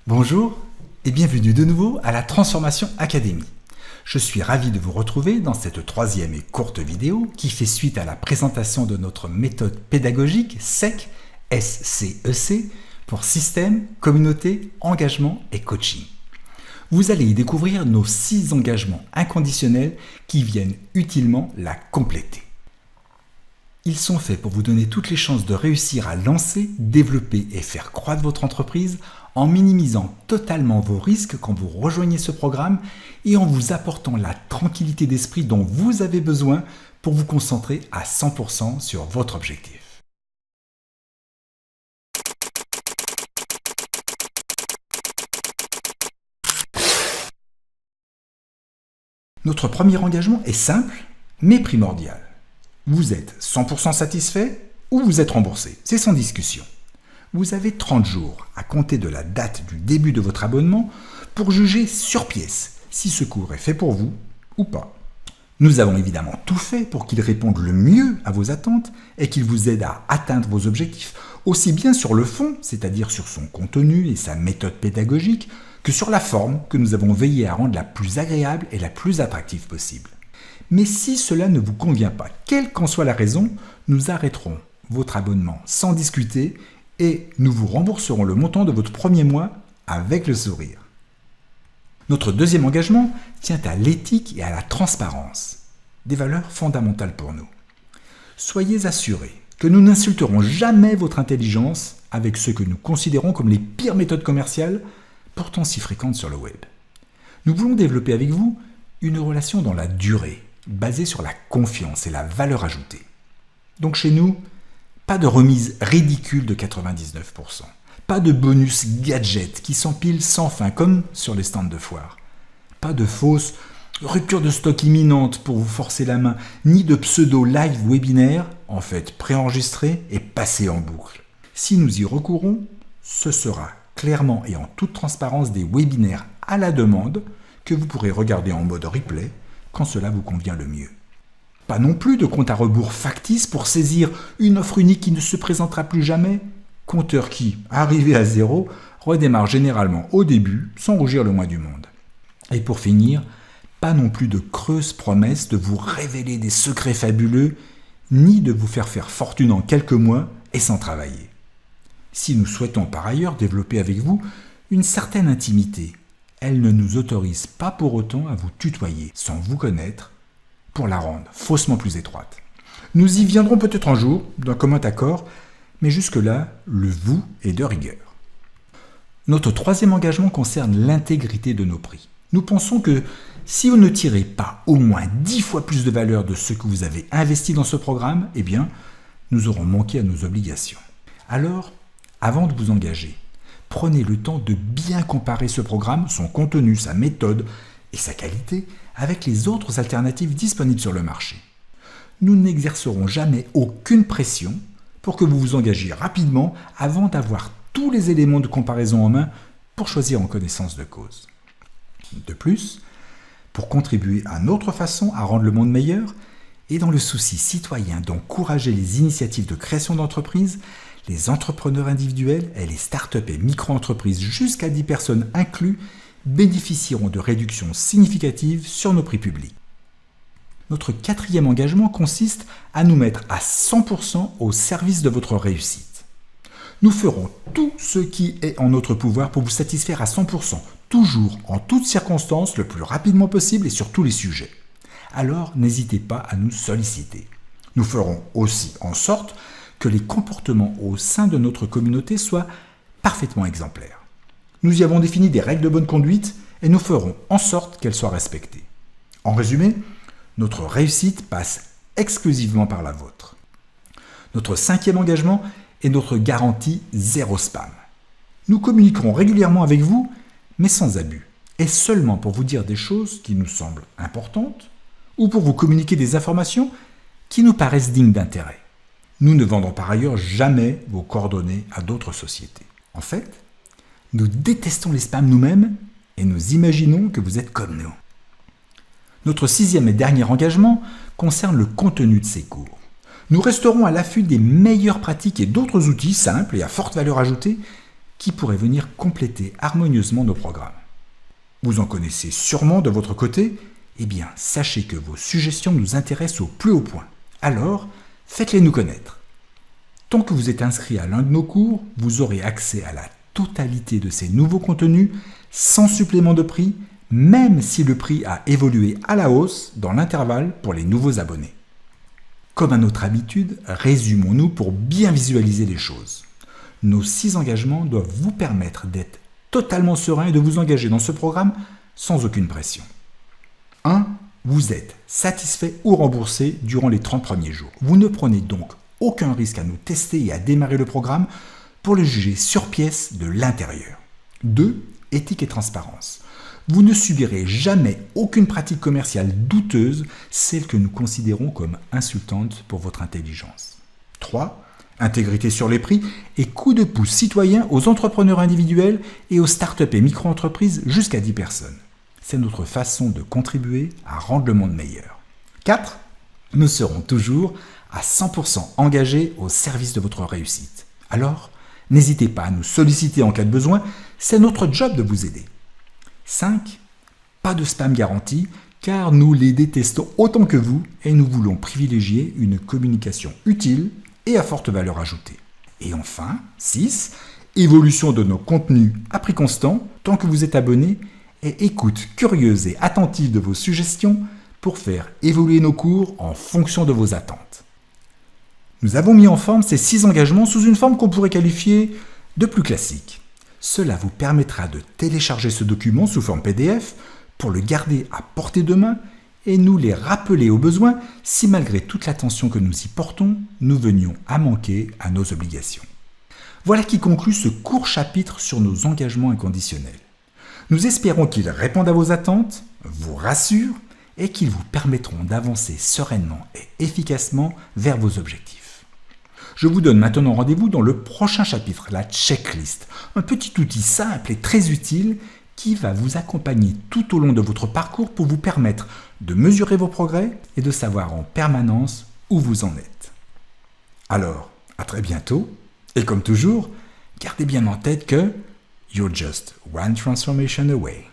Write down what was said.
Bonjour et bienvenue de nouveau à la Transformation Academy. Je suis ravi de vous retrouver dans cette troisième et courte vidéo qui fait suite à la présentation de notre méthode pédagogique SEC, S-C-E-C, pour système, communauté, engagement et coaching. Vous allez y découvrir nos 6 engagements inconditionnels qui viennent utilement la compléter. Ils sont faits pour vous donner toutes les chances de réussir à lancer, développer et faire croître votre entreprise en minimisant totalement vos risques quand vous rejoignez ce programme et en vous apportant la tranquillité d'esprit dont vous avez besoin pour vous concentrer à 100% sur votre objectif. Notre premier engagement est simple mais primordial. Vous êtes 100% satisfait ou vous êtes remboursé. C'est sans discussion. Vous avez 30 jours à compter de la date du début de votre abonnement pour juger sur pièce si ce cours est fait pour vous ou pas. Nous avons évidemment tout fait pour qu'il réponde le mieux à vos attentes et qu'il vous aide à atteindre vos objectifs, aussi bien sur le fond, c'est-à-dire sur son contenu et sa méthode pédagogique, que sur la forme que nous avons veillé à rendre la plus agréable et la plus attractive possible. Mais si cela ne vous convient pas, quelle qu'en soit la raison, nous arrêterons votre abonnement sans discuter et nous vous rembourserons le montant de votre premier mois avec le sourire. Notre deuxième engagement tient à l'éthique et à la transparence, des valeurs fondamentales pour nous. Soyez assurés que nous n'insulterons jamais votre intelligence avec ce que nous considérons comme les pires méthodes commerciales, pourtant si fréquentes sur le web. Nous voulons développer avec vous une relation dans la durée, basée sur la confiance et la valeur ajoutée. Donc chez nous, pas de remise ridicule de 99%, pas de bonus gadget qui s'empilent sans fin comme sur les stands de foire, pas de fausses rupture de stock imminente pour vous forcer la main, ni de pseudo live webinaire, en fait préenregistré et passé en boucle. Si nous y recourons, ce sera clairement et en toute transparence des webinaires à la demande que vous pourrez regarder en mode replay quand cela vous convient le mieux. Pas non plus de compte à rebours factice pour saisir une offre unique qui ne se présentera plus jamais, compteur qui, arrivé à zéro, redémarre généralement au début sans rougir le moins du monde. Et pour finir, pas non plus de creuses promesses de vous révéler des secrets fabuleux, ni de vous faire fortune en quelques mois et sans travailler. Si nous souhaitons par ailleurs développer avec vous une certaine intimité, elle ne nous autorise pas pour autant à vous tutoyer sans vous connaître pour la rendre faussement plus étroite. Nous y viendrons peut-être un jour, d'un commun accord, mais jusque-là, le vous est de rigueur. Notre troisième engagement concerne l'intégrité de nos prix. Nous pensons que si vous ne tirez pas au moins 10 fois plus de valeur de ce que vous avez investi dans ce programme, eh bien, nous aurons manqué à nos obligations. Alors, avant de vous engager, prenez le temps de bien comparer ce programme, son contenu, sa méthode et sa qualité avec les autres alternatives disponibles sur le marché. Nous n'exercerons jamais aucune pression pour que vous vous engagiez rapidement avant d'avoir tous les éléments de comparaison en main pour choisir en connaissance de cause. De plus, pour contribuer à notre façon à rendre le monde meilleur et dans le souci citoyen d'encourager les initiatives de création d'entreprises, les entrepreneurs individuels et les startups et micro-entreprises jusqu'à 10 personnes inclus bénéficieront de réductions significatives sur nos prix publics. Notre quatrième engagement consiste à nous mettre à 100% au service de votre réussite. Nous ferons tout ce qui est en notre pouvoir pour vous satisfaire à 100%, toujours, en toutes circonstances, le plus rapidement possible et sur tous les sujets. Alors, n'hésitez pas à nous solliciter. Nous ferons aussi en sorte que les comportements au sein de notre communauté soient parfaitement exemplaires. Nous y avons défini des règles de bonne conduite et nous ferons en sorte qu'elles soient respectées. En résumé, notre réussite passe exclusivement par la vôtre. Notre cinquième engagement est notre garantie zéro spam. Nous communiquerons régulièrement avec vous, mais sans abus, et seulement pour vous dire des choses qui nous semblent importantes ou pour vous communiquer des informations qui nous paraissent dignes d'intérêt. Nous ne vendrons par ailleurs jamais vos coordonnées à d'autres sociétés. En fait, nous détestons les spams nous-mêmes et nous imaginons que vous êtes comme nous. Notre sixième et dernier engagement concerne le contenu de ces cours. Nous resterons à l'affût des meilleures pratiques et d'autres outils simples et à forte valeur ajoutée qui pourraient venir compléter harmonieusement nos programmes. Vous en connaissez sûrement de votre côté. Eh bien, sachez que vos suggestions nous intéressent au plus haut point. Alors, faites-les nous connaître. Tant que vous êtes inscrit à l'un de nos cours, vous aurez accès à la totalité de ces nouveaux contenus sans supplément de prix, même si le prix a évolué à la hausse dans l'intervalle pour les nouveaux abonnés. Comme à notre habitude, résumons-nous pour bien visualiser les choses. Nos 6 engagements doivent vous permettre d'être totalement serein et de vous engager dans ce programme sans aucune pression. 1. Vous êtes satisfait ou remboursé durant les 30 premiers jours. Vous ne prenez donc aucun risque à nous tester et à démarrer le programme pour le juger sur pièce de l'intérieur. 2. Éthique et transparence. Vous ne subirez jamais aucune pratique commerciale douteuse, celle que nous considérons comme insultante pour votre intelligence. 3. Intégrité sur les prix et coup de pouce citoyen aux entrepreneurs individuels et aux startups et micro-entreprises jusqu'à 10 personnes. C'est notre façon de contribuer à rendre le monde meilleur. 4. Nous serons toujours à 100% engagés au service de votre réussite. Alors, n'hésitez pas à nous solliciter en cas de besoin, c'est notre job de vous aider. 5. Pas de spam garanti, car nous les détestons autant que vous et nous voulons privilégier une communication utile et à forte valeur ajoutée. Et enfin, 6. Évolution de nos contenus à prix constant, tant que vous êtes abonné, et écoute curieuse et attentive de vos suggestions pour faire évoluer nos cours en fonction de vos attentes. Nous avons mis en forme ces 6 engagements sous une forme qu'on pourrait qualifier de plus classique. Cela vous permettra de télécharger ce document sous forme PDF pour le garder à portée de main et nous les rappeler au besoin si malgré toute l'attention que nous y portons, nous venions à manquer à nos obligations. Voilà qui conclut ce court chapitre sur nos engagements inconditionnels. Nous espérons qu'ils répondent à vos attentes, vous rassurent et qu'ils vous permettront d'avancer sereinement et efficacement vers vos objectifs. Je vous donne maintenant rendez-vous dans le prochain chapitre, la checklist, un petit outil simple et très utile qui va vous accompagner tout au long de votre parcours pour vous permettre de mesurer vos progrès et de savoir en permanence où vous en êtes. Alors, à très bientôt, et comme toujours, gardez bien en tête que you're just one transformation away.